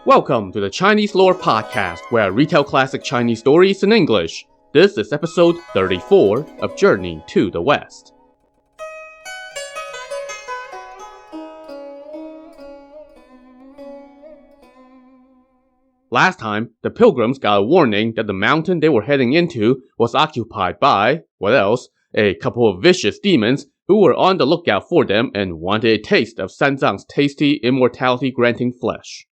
Welcome to the Chinese Lore Podcast, where I retell classic Chinese stories in English. This is episode 34 of Journey to the West. Last time, the pilgrims got a warning that the mountain they were heading into was occupied by, what else, a couple of vicious demons who were on the lookout for them and wanted a taste of Sanzang's tasty, immortality-granting flesh.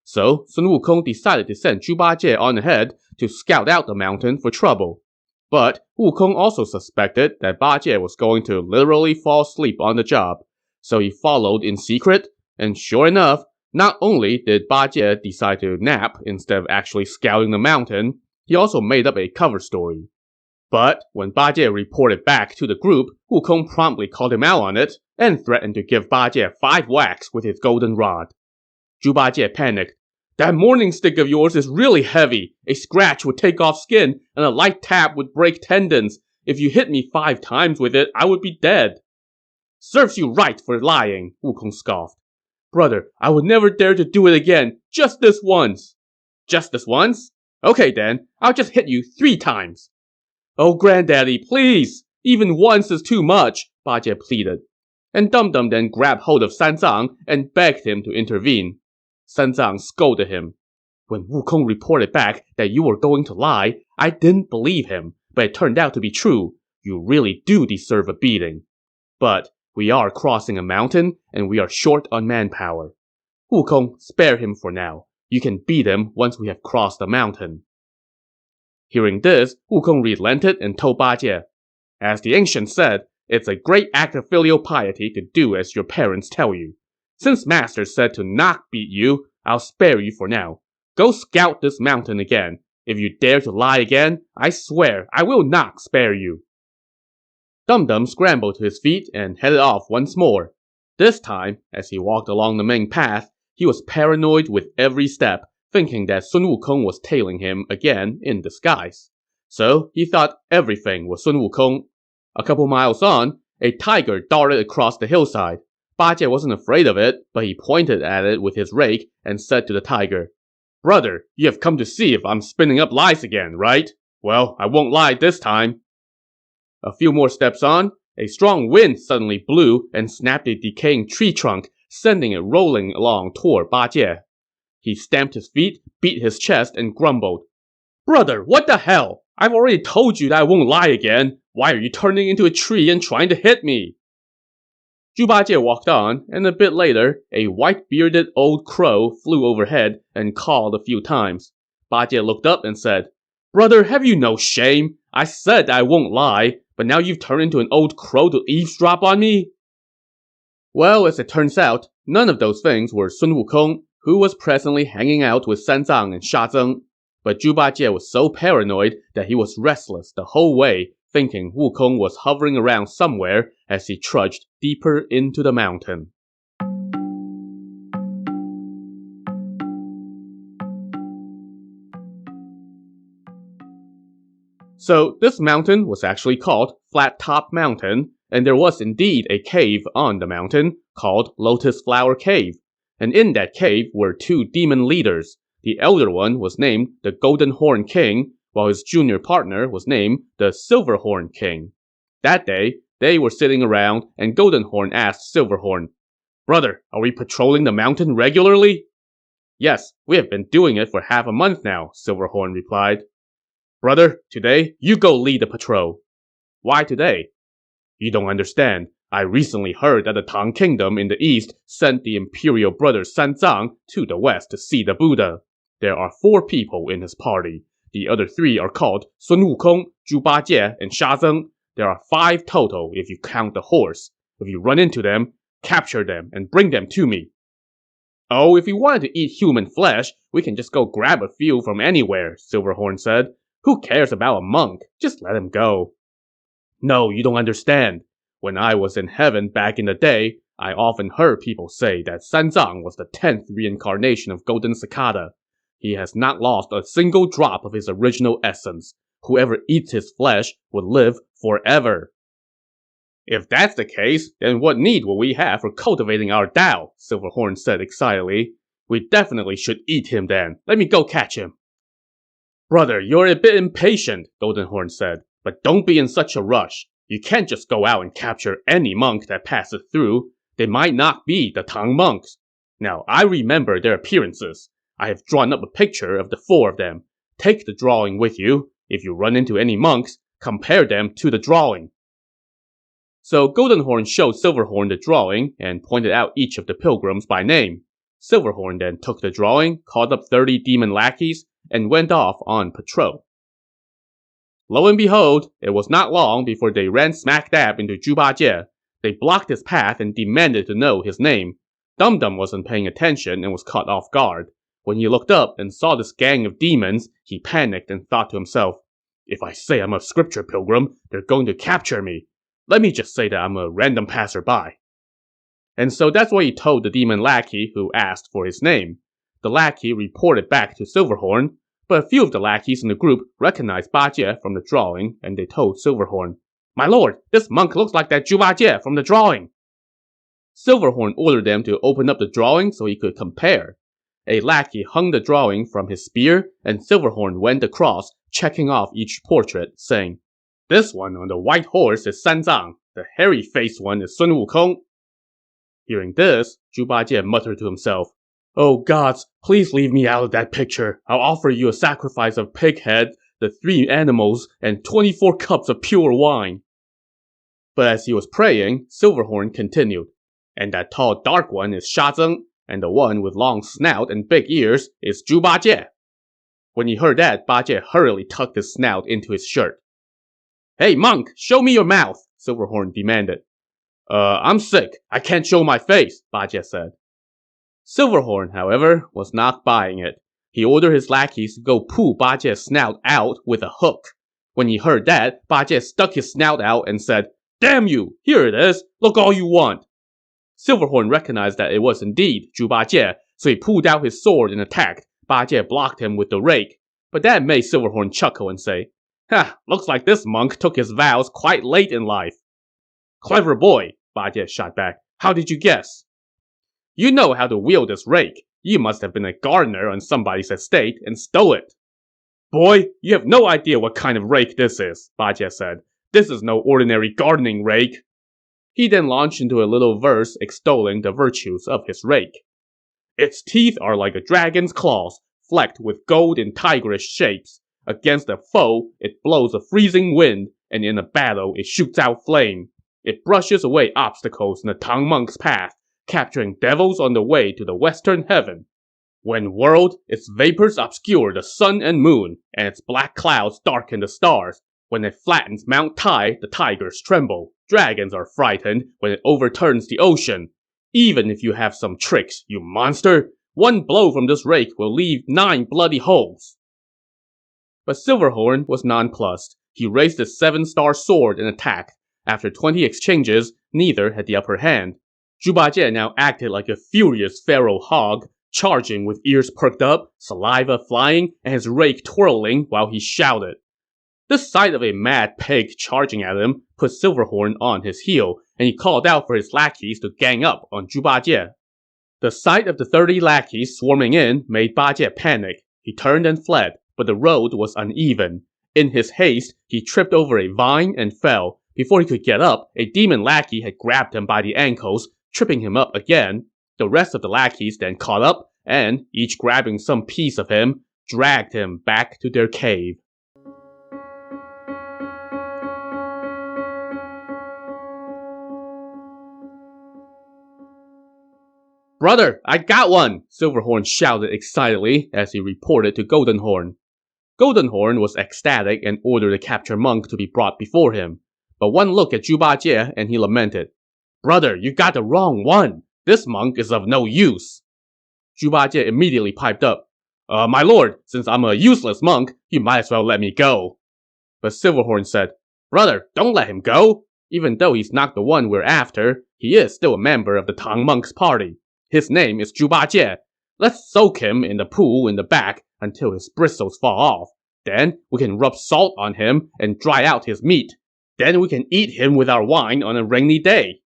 So, Sun Wukong decided to send Zhu Bajie on ahead to scout out the mountain for trouble. But Wukong also suspected that Bajie was going to literally fall asleep on the job, so he followed in secret, and sure enough, not only did Bajie decide to nap instead of actually scouting the mountain, he also made up a cover story. But when Bajie reported back to the group, Wukong promptly called him out on it, and threatened to give Bajie 5 whacks with his golden rod. Zhu Bajie panicked. "That morning stick of yours is really heavy. A scratch would take off skin, and a light tap would break tendons. If you hit me 5 times with it, I would be dead." "Serves you right for lying," Wukong scoffed. "Brother, I would never dare to do it again, just this once." "Just this once? Okay then, I'll just hit you 3 times. "Oh, granddaddy, please! Even once is too much," Bajie pleaded. And Dum Dum then grabbed hold of Sanzang and begged him to intervene. Sanzang scolded him. "When Wukong reported back that you were going to lie, I didn't believe him, but it turned out to be true. You really do deserve a beating. But we are crossing a mountain, and we are short on manpower. Wukong, spare him for now. You can beat him once we have crossed the mountain." Hearing this, Wukong relented and told Bajie, "As the ancient said, it's a great act of filial piety to do as your parents tell you. Since Master said to not beat you, I'll spare you for now. Go scout this mountain again. If you dare to lie again, I swear I will not spare you." Dum Dum scrambled to his feet and headed off once more. This time, as he walked along the main path, he was paranoid with every step, thinking that Sun Wukong was tailing him again in disguise. So he thought everything was Sun Wukong. A couple miles on, a tiger darted across the hillside. Bajie wasn't afraid of it, but he pointed at it with his rake and said to the tiger, "Brother, you have come to see if I'm spinning up lies again, right? Well, I won't lie this time." A few more steps on, a strong wind suddenly blew and snapped a decaying tree trunk, sending it rolling along toward Bajie. He stamped his feet, beat his chest, and grumbled, "Brother, what the hell? I've already told you that I won't lie again. Why are you turning into a tree and trying to hit me?" Zhu Bajie walked on, and a bit later, a white-bearded old crow flew overhead and called a few times. Bajie looked up and said, "Brother, have you no shame? I said I won't lie, but now you've turned into an old crow to eavesdrop on me?" Well, as it turns out, none of those things were Sun Wukong, who was presently hanging out with Sanzang and Shazeng. But Zhu Bajie was so paranoid that he was restless the whole way, thinking Wukong was hovering around somewhere as he trudged deeper into the mountain. So this mountain was actually called Flat Top Mountain, and there was indeed a cave on the mountain called Lotus Flower Cave. And in that cave were 2 demon leaders. The elder one was named the Golden Horn King, while his junior partner was named the Silverhorn King. That day, they were sitting around, and Goldenhorn asked Silverhorn, "Brother, are we patrolling the mountain regularly?" "Yes, we have been doing it for half a month now," Silverhorn replied. "Brother, today, you go lead the patrol." "Why today?" "You don't understand. I recently heard that the Tang Kingdom in the east sent the imperial brother Sanzang to the west to see the Buddha. There are 4 people in his party. The other 3 are called Sun Wukong, Zhu Bajie, and Shazeng. There are 5 total if you count the horse. If you run into them, capture them and bring them to me." "Oh, if we wanted to eat human flesh, we can just go grab a few from anywhere," Silverhorn said. "Who cares about a monk? Just let him go." "No, you don't understand. When I was in heaven back in the day, I often heard people say that Sanzang was the 10th reincarnation of Golden Cicada. He has not lost a single drop of his original essence. Whoever eats his flesh will live forever." "If that's the case, then what need will we have for cultivating our Tao?" Silverhorn said excitedly. We definitely should eat him then. Let me go catch him. Brother, you're a bit impatient, Goldenhorn said, but don't be in such a rush. You can't just go out and capture any monk that passes through. They might not be the Tang monks. Now, I remember their appearances. I have drawn up a picture of the 4 of them. Take the drawing with you. If you run into any monks, compare them to the drawing. So Goldenhorn showed Silverhorn the drawing and pointed out each of the pilgrims by name. Silverhorn then took the drawing, called up 30 demon lackeys, and went off on patrol. Lo and behold, it was not long before they ran smack dab into Zhuba Jie. They blocked his path and demanded to know his name. Dum Dum wasn't paying attention and was caught off guard. When he looked up and saw this gang of demons, he panicked and thought to himself, if I say I'm a scripture pilgrim, they're going to capture me. Let me just say that I'm a random passerby. And so that's what he told the demon lackey who asked for his name. The lackey reported back to Silverhorn, but a few of the lackeys in the group recognized Ba Jie from the drawing, and they told Silverhorn, My lord, this monk looks like that Zhuba Jie from the drawing. Silverhorn ordered them to open up the drawing so he could compare. A lackey hung the drawing from his spear, and Silverhorn went across, checking off each portrait, saying, This one on the white horse is Sanzang. The hairy-faced one is Sun Wukong. Hearing this, Zhuba Jie muttered to himself, Oh gods, please leave me out of that picture. I'll offer you a sacrifice of pig head, the 3 animals, and 24 cups of pure wine. But as he was praying, Silverhorn continued, And that tall dark one is Shazeng, and the one with long snout and big ears is Zhuba Jie. When he heard that, Ba Jie hurriedly tucked his snout into his shirt. Hey monk, show me your mouth, Silverhorn demanded. I'm sick. I can't show my face, Ba Jie said. Silverhorn, however, was not buying it. He ordered his lackeys to go pull Ba Jie's snout out with a hook. When he heard that, Ba Jie stuck his snout out and said, Damn you! Here it is! Look all you want! Silverhorn recognized that it was indeed Zhuba Jie, so he pulled out his sword and attacked. Ba Jie blocked him with the rake. But that made Silverhorn chuckle and say, Ha! Looks like this monk took his vows quite late in life. Clever boy, Ba Jie shot back. How did you guess? You know how to wield this rake. You must have been a gardener on somebody's estate and stole it. Boy, you have no idea what kind of rake this is, Ba Jie said. This is no ordinary gardening rake. He then launched into a little verse extolling the virtues of his rake. Its teeth are like a dragon's claws, flecked with gold in tigerish shapes. Against a foe, it blows a freezing wind, and in a battle, it shoots out flame. It brushes away obstacles in the Tang monk's path, capturing devils on the way to the western heaven. When whirled, its vapors obscure the sun and moon, and its black clouds darken the stars. When it flattens Mount Tai, the tigers tremble. Dragons are frightened when it overturns the ocean. Even if you have some tricks, you monster, one blow from this rake will leave 9 bloody holes. But Silverhorn was nonplussed. He raised his 7-star sword and attacked. After 20 exchanges, neither had the upper hand. Zhuba Jie now acted like a furious feral hog, charging with ears perked up, saliva flying, and his rake twirling while he shouted. The sight of a mad pig charging at him put Silverhorn on his heel, and he called out for his lackeys to gang up on Zhuba Jie. The sight of the 30 lackeys swarming in made Ba Jie panic. He turned and fled, but the road was uneven. In his haste, he tripped over a vine and fell. Before he could get up, a demon lackey had grabbed him by the ankles, tripping him up again. The rest of the lackeys then caught up, and, each grabbing some piece of him, dragged him back to their cave. Brother, I got one! Silverhorn shouted excitedly as he reported to Goldenhorn. Goldenhorn was ecstatic and ordered the captured monk to be brought before him. But one look at Zhuba Jie and he lamented, Brother, you got the wrong one! This monk is of no use! Zhuba Jie immediately piped up, My lord, since I'm a useless monk, you might as well let me go. But Silverhorn said, Brother, don't let him go! Even though he's not the one we're after, he is still a member of the Tang monk's party. His name is Zhuba Jie. Let's soak him in the pool in the back until his bristles fall off. Then we can rub salt on him and dry out his meat. Then we can eat him with our wine on a rainy day.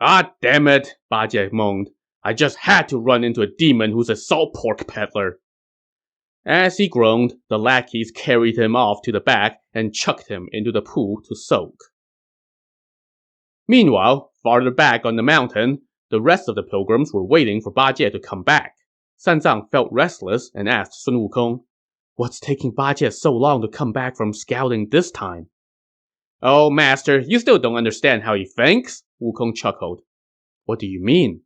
Ah, damn it, Ba Jie moaned. I just had to run into a demon who's a salt pork peddler." As he groaned, the lackeys carried him off to the back and chucked him into the pool to soak. Meanwhile, farther back on the mountain, the rest of the pilgrims were waiting for Ba Jie to come back. Sanzang felt restless and asked Sun Wukong, "What's taking Ba Jie so long to come back from scouting this time?" "Oh, master, you still don't understand how he thinks," Wukong chuckled. "What do you mean?"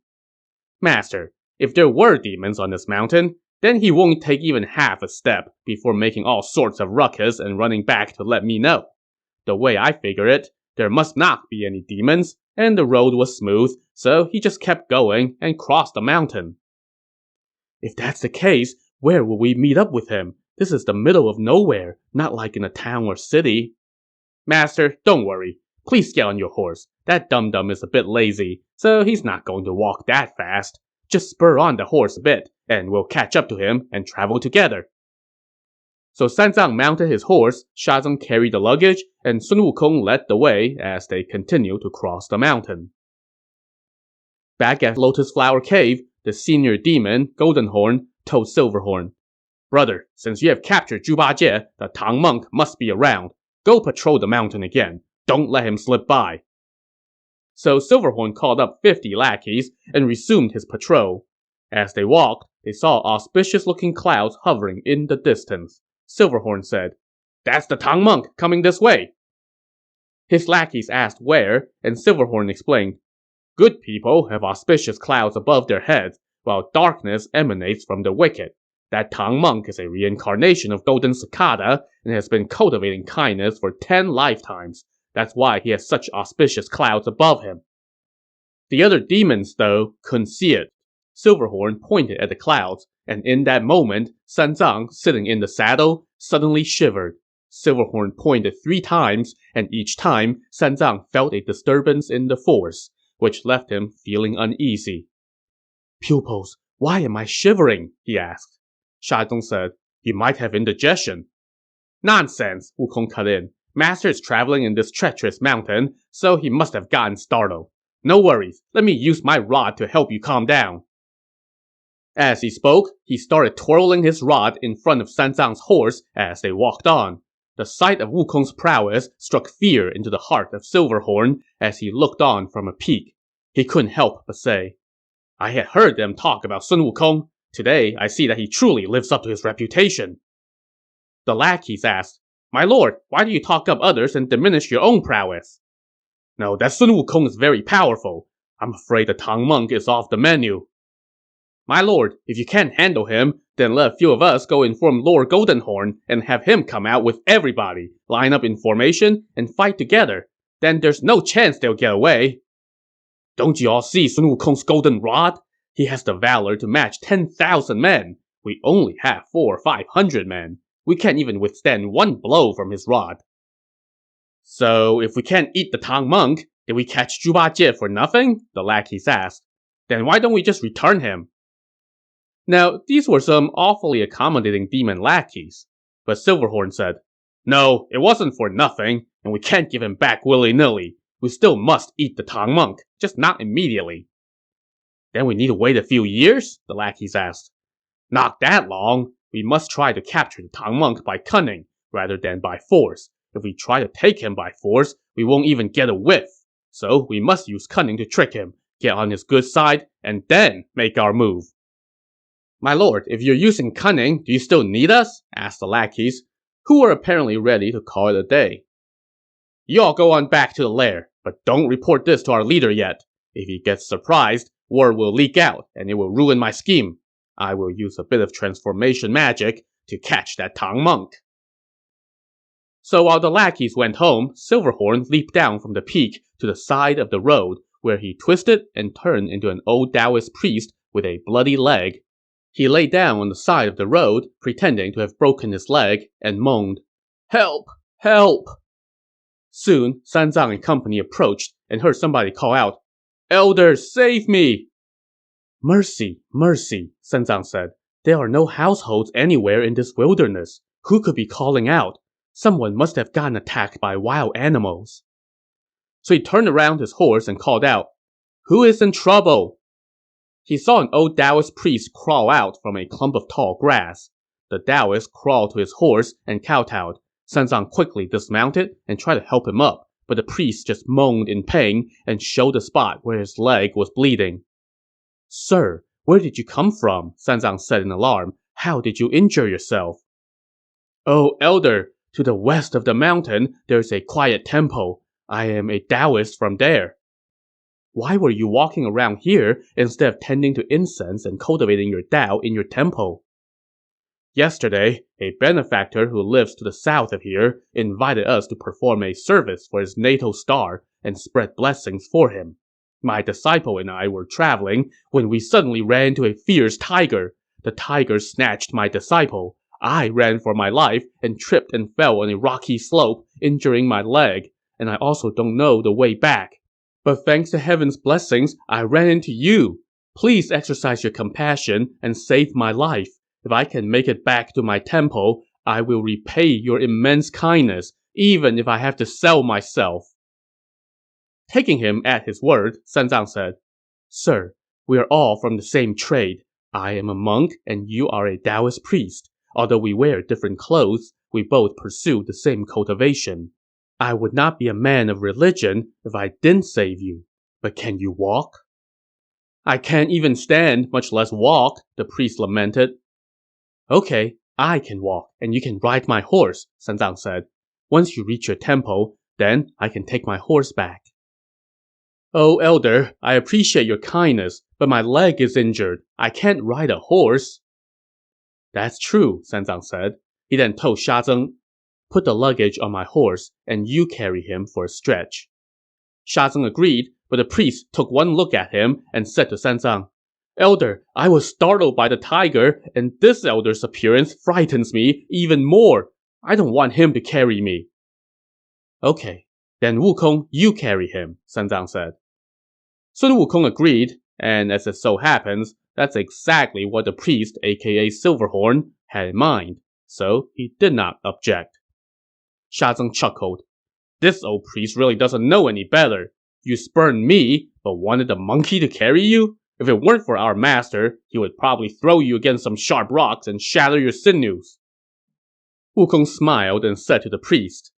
"Master, if there were demons on this mountain, then he won't take even half a step before making all sorts of ruckus and running back to let me know. The way I figure it, there must not be any demons, and the road was smooth, so he just kept going and crossed the mountain." "If that's the case, where will we meet up with him? This is the middle of nowhere, not like in a town or city." "Master, don't worry. Please get on your horse. That dum-dum is a bit lazy, so he's not going to walk that fast. Just spur on the horse a bit, and we'll catch up to him and travel together." So Sanzang mounted his horse, Shazong carried the luggage, and Sun Wukong led the way as they continued to cross the mountain. Back at Lotus Flower Cave, the senior demon, Goldenhorn, told Silverhorn, "Brother, since you have captured Zhu Bajie, the Tang monk must be around. Go patrol the mountain again. Don't let him slip by." So Silverhorn called up 50 lackeys and resumed his patrol. As they walked, they saw auspicious-looking clouds hovering in the distance. Silverhorn said, "That's the Tang monk coming this way." His lackeys asked where, and Silverhorn explained, "Good people have auspicious clouds above their heads, while darkness emanates from the wicked. That Tang monk is a reincarnation of Golden Cicada and has been cultivating kindness for 10 lifetimes. That's why he has such auspicious clouds above him." The other demons, though, couldn't see it. Silverhorn pointed at the clouds, and in that moment, Sanzang, sitting in the saddle, suddenly shivered. Silverhorn pointed 3 times, and each time, Sanzang felt a disturbance in the force, which left him feeling uneasy. "Pupils, why am I shivering?" he asked. Shazong said, "You might have indigestion." "Nonsense," Wukong cut in. "Master is traveling in this treacherous mountain, so he must have gotten startled. No worries, let me use my rod to help you calm down." As he spoke, he started twirling his rod in front of Sanzang's horse as they walked on. The sight of Wukong's prowess struck fear into the heart of Silverhorn as he looked on from a peak. He couldn't help but say, "I had heard them talk about Sun Wukong. Today, I see that he truly lives up to his reputation." The lackeys asked, "My lord, why do you talk up others and diminish your own prowess?" "No, that Sun Wukong is very powerful. I'm afraid the Tang monk is off the menu." "My lord, if you can't handle him, then let a few of us go inform Lord Goldenhorn and have him come out with everybody, line up in formation, and fight together. Then there's no chance they'll get away." "Don't you all see Sun Wukong's golden rod? He has the valor to match 10,000 men. We only have 400 or 500 men. We can't even withstand one blow from his rod." "So, if we can't eat the Tang monk, did we catch Zhu Bajie for nothing?" the lackeys asked. "Then why don't we just return him?" Now, these were some awfully accommodating demon lackeys. But Silverhorn said, "No, it wasn't for nothing, and we can't give him back willy-nilly. We still must eat the Tang monk, just not immediately." "Then we need to wait a few years?" the lackeys asked. "Not that long. We must try to capture the Tang monk by cunning, rather than by force. If we try to take him by force, we won't even get a whiff. So we must use cunning to trick him, get on his good side, and then make our move." "My lord, if you're using cunning, do you still need us?" asked the lackeys, who were apparently ready to call it a day. "You all go on back to the lair, but don't report this to our leader yet. If he gets surprised, word will leak out, and it will ruin my scheme. I will use a bit of transformation magic to catch that Tang monk." So while the lackeys went home, Silverhorn leaped down from the peak to the side of the road, where he twisted and turned into an old Taoist priest with a bloody leg. He lay down on the side of the road, pretending to have broken his leg, and moaned, "Help! Help!" Soon, Sanzang and company approached and heard somebody call out, "Elders, save me!" "Mercy, mercy," Sanzang said. "There are no households anywhere in this wilderness. Who could be calling out? Someone must have gotten attacked by wild animals." So he turned around his horse and called out, "Who is in trouble?" He saw an old Taoist priest crawl out from a clump of tall grass. The Taoist crawled to his horse and kowtowed. Sanzang quickly dismounted and tried to help him up, but the priest just moaned in pain and showed the spot where his leg was bleeding. "Sir, where did you come from?" Sanzang said in alarm. "How did you injure yourself?" "Oh, elder, to the west of the mountain there is a quiet temple. I am a Taoist from there." "Why were you walking around here instead of tending to incense and cultivating your Tao in your temple?" "Yesterday, a benefactor who lives to the south of here invited us to perform a service for his natal star and spread blessings for him. My disciple and I were traveling when we suddenly ran into a fierce tiger. The tiger snatched my disciple. I ran for my life and tripped and fell on a rocky slope, injuring my leg, and I also don't know the way back. But thanks to heaven's blessings, I ran into you. Please exercise your compassion and save my life. If I can make it back to my temple, I will repay your immense kindness, even if I have to sell myself." Taking him at his word, Sanzang said, "Sir, we are all from the same trade. I am a monk and you are a Taoist priest. Although we wear different clothes, we both pursue the same cultivation. I would not be a man of religion if I didn't save you. But can you walk?" "I can't even stand, much less walk," the priest lamented. "Okay, I can walk, and you can ride my horse," Sanzang said. "Once you reach your temple, then I can take my horse back." "Oh, elder, I appreciate your kindness, but my leg is injured. I can't ride a horse." "That's true," Sanzang said. He then told Sha Zeng, "Put the luggage on my horse, and you carry him for a stretch." Sha Zeng agreed, but the priest took one look at him and said to Sanzang, "Elder, I was startled by the tiger, and this elder's appearance frightens me even more. I don't want him to carry me." "Okay, then Wukong, you carry him," Sanzang said. Sun Wukong agreed, and as it so happens, that's exactly what the priest, aka Silverhorn, had in mind, so he did not object. Sha Zeng chuckled. "This old priest really doesn't know any better. You spurned me, but wanted the monkey to carry you? If it weren't for our master, he would probably throw you against some sharp rocks and shatter your sinews." Wukong smiled and said to the priest,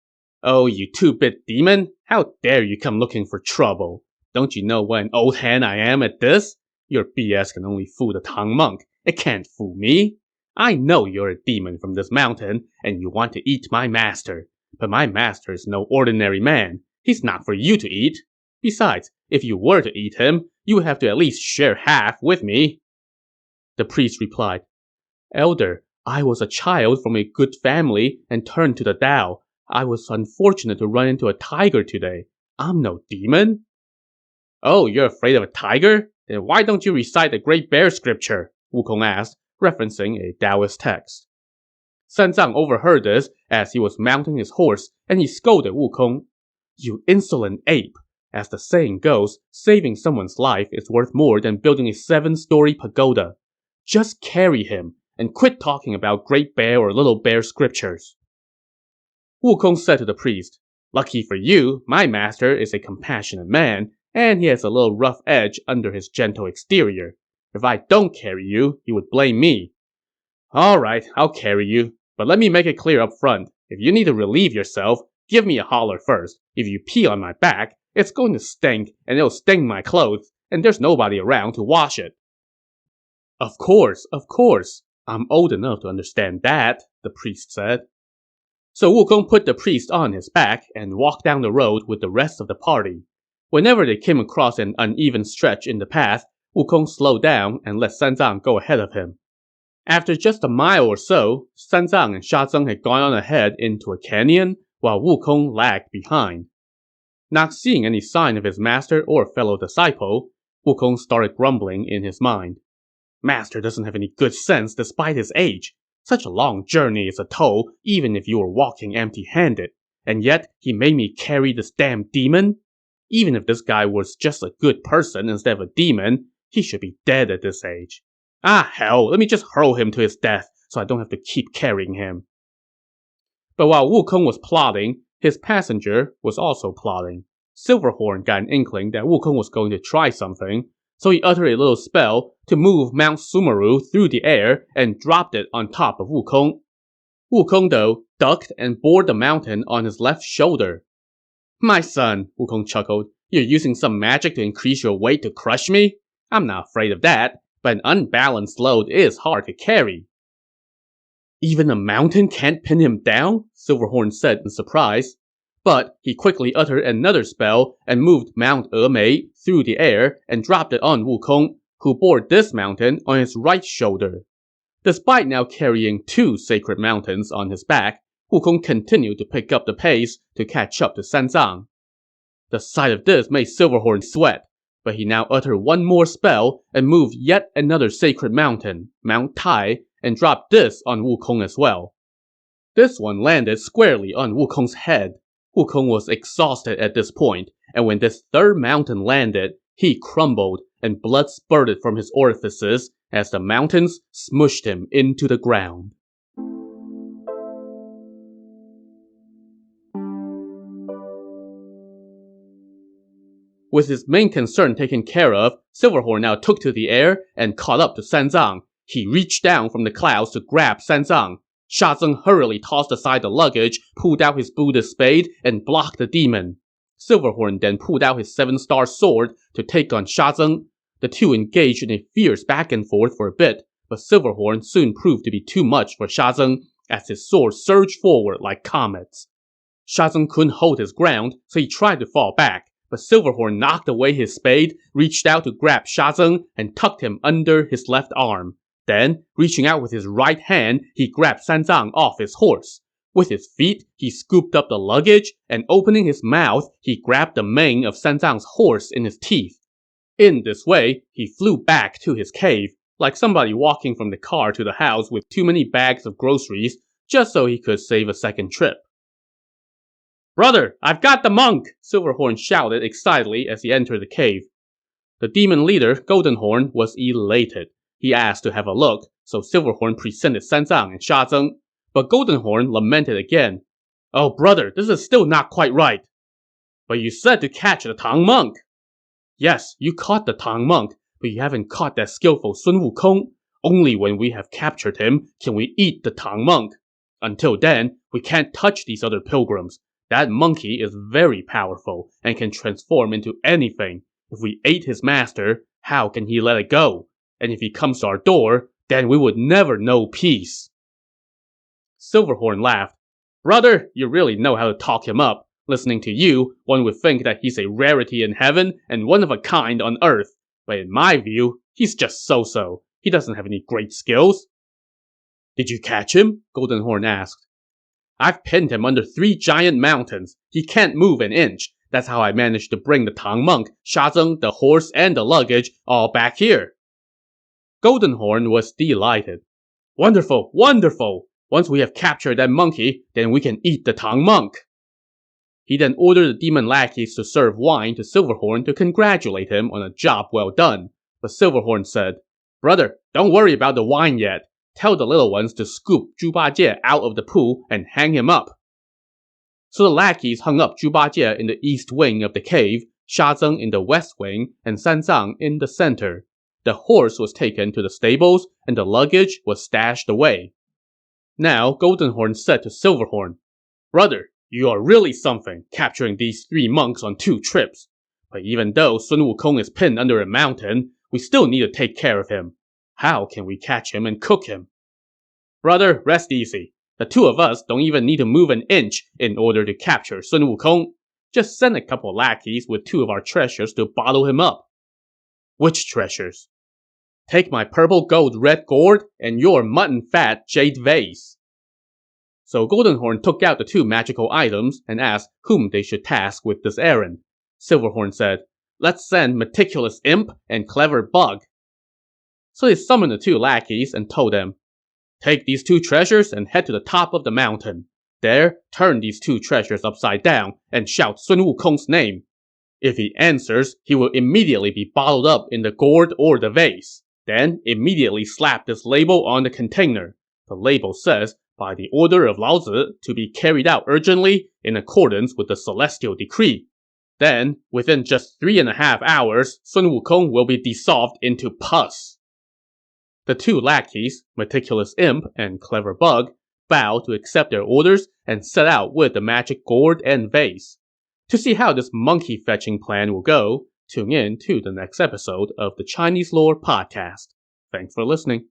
"Oh, you two-bit demon, how dare you come looking for trouble? Don't you know what an old hand I am at this? Your BS can only fool the Tang monk. It can't fool me. I know you're a demon from this mountain, and you want to eat my master. But my master is no ordinary man. He's not for you to eat. Besides, if you were to eat him, you would have to at least share half with me." The priest replied, "Elder, I was a child from a good family and turned to the Tao. I was unfortunate to run into a tiger today. I'm no demon." "Oh, you're afraid of a tiger? Then why don't you recite the Great Bear scripture?" Wukong asked, referencing a Taoist text. Sanzang overheard this as he was mounting his horse, and he scolded Wukong. "You insolent ape! As the saying goes, saving someone's life is worth more than building a 7-story pagoda. Just carry him, and quit talking about Great Bear or Little Bear scriptures." Wukong said to the priest, "Lucky for you, my master is a compassionate man, and he has a little rough edge under his gentle exterior. If I don't carry you, he would blame me. All right, I'll carry you, but let me make it clear up front. If you need to relieve yourself, give me a holler first. If you pee on my back, it's going to stink, and it'll stain my clothes, and there's nobody around to wash it." Of course. I'm old enough to understand that," the priest said. So Wukong put the priest on his back and walked down the road with the rest of the party. Whenever they came across an uneven stretch in the path, Wukong slowed down and let Sanzang go ahead of him. After just a mile or so, Sanzang and Sha Zeng had gone on ahead into a canyon, while Wukong lagged behind. Not seeing any sign of his master or fellow disciple, Wukong started grumbling in his mind. "Master doesn't have any good sense despite his age. Such a long journey is a toll even if you were walking empty-handed, and yet he made me carry this damn demon? Even if this guy was just a good person instead of a demon, he should be dead at this age. Ah, hell, let me just hurl him to his death so I don't have to keep carrying him." But while Wukong was plotting, his passenger was also plotting. Silverhorn got an inkling that Wukong was going to try something, so he uttered a little spell to move Mount Sumeru through the air and dropped it on top of Wukong. Wukong, though, ducked and bore the mountain on his left shoulder. "My son," Wukong chuckled, "you're using some magic to increase your weight to crush me? I'm not afraid of that, but an unbalanced load is hard to carry." "Even a mountain can't pin him down?" Silverhorn said in surprise. But he quickly uttered another spell and moved Mount Emei through the air and dropped it on Wukong, who bore this mountain on his right shoulder. Despite now carrying 2 sacred mountains on his back, Wukong continued to pick up the pace to catch up to Sanzang. The sight of this made Silverhorn sweat, but he now uttered one more spell and moved yet another sacred mountain, Mount Tai, and dropped this on Wukong as well. This one landed squarely on Wukong's head. Wukong was exhausted at this point, and when this third mountain landed, he crumbled and blood spurted from his orifices as the mountains smushed him into the ground. With his main concern taken care of, Silverhorn now took to the air and caught up to Sanzang. He reached down from the clouds to grab Sanzang. Sha Zeng hurriedly tossed aside the luggage, pulled out his Buddhist spade, and blocked the demon. Silverhorn then pulled out his 7-star sword to take on Sha Zeng. The two engaged in a fierce back and forth for a bit, but Silverhorn soon proved to be too much for Sha Zeng, as his sword surged forward like comets. Sha Zeng couldn't hold his ground, so he tried to fall back, but Silverhorn knocked away his spade, reached out to grab Sha Zeng, and tucked him under his left arm. Then, reaching out with his right hand, he grabbed Sanzang off his horse. With his feet, he scooped up the luggage, and opening his mouth, he grabbed the mane of Sanzang's horse in his teeth. In this way, he flew back to his cave, like somebody walking from the car to the house with too many bags of groceries, just so he could save a second trip. "Brother, I've got the monk!" Silverhorn shouted excitedly as he entered the cave. The demon leader, Goldenhorn, was elated. He asked to have a look, so Silverhorn presented Sanzang and Sha Zeng. But Goldenhorn lamented again. "Oh brother, this is still not quite right." "But you said to catch the Tang monk." "Yes, you caught the Tang monk, but you haven't caught that skillful Sun Wukong. Only when we have captured him can we eat the Tang monk. Until then, we can't touch these other pilgrims. That monkey is very powerful and can transform into anything. If we ate his master, how can he let it go? And if he comes to our door, then we would never know peace." Silverhorn laughed. "Brother, you really know how to talk him up. Listening to you, one would think that he's a rarity in heaven and one of a kind on earth. But in my view, he's just so-so. He doesn't have any great skills." "Did you catch him?" Goldenhorn asked. "I've pinned him under 3 giant mountains. He can't move an inch. That's how I managed to bring the Tang monk, Sha Zeng, the horse, and the luggage all back here." Goldenhorn was delighted. "Wonderful, wonderful! Once we have captured that monkey, then we can eat the Tang monk." He then ordered the demon lackeys to serve wine to Silverhorn to congratulate him on a job well done. But Silverhorn said, "Brother, don't worry about the wine yet. Tell the little ones to scoop Zhu Bajie out of the pool and hang him up." So the lackeys hung up Zhu Bajie in the east wing of the cave, Sha Zeng in the west wing, and Sanzang in the center. The horse was taken to the stables, and the luggage was stashed away. Now Goldenhorn said to Silverhorn, "Brother, you are really something, capturing these 3 monks on 2 trips. But even though Sun Wukong is pinned under a mountain, we still need to take care of him. How can we catch him and cook him?" "Brother, rest easy. The 2 of us don't even need to move an inch in order to capture Sun Wukong. Just send a couple lackeys with 2 of our treasures to bottle him up." "Which treasures?" "Take my purple gold red gourd and your mutton fat jade vase." So Goldenhorn took out the 2 magical items and asked whom they should task with this errand. Silverhorn said, "Let's send Meticulous Imp and Clever Bug." So they summoned the 2 lackeys and told them, "Take these 2 treasures and head to the top of the mountain. There, turn these 2 treasures upside down and shout Sun Wukong's name. If he answers, he will immediately be bottled up in the gourd or the vase. Then immediately slap this label on the container. The label says, 'By the order of Lao Tzu, to be carried out urgently in accordance with the celestial decree.' Then, within just 3.5 hours, Sun Wukong will be dissolved into pus. The two lackeys, Meticulous Imp and Clever Bug, bow to accept their orders and set out with the magic gourd and vase. To see how this monkey fetching plan will go, tune in to the next episode of the Chinese Lore Podcast. Thanks for listening.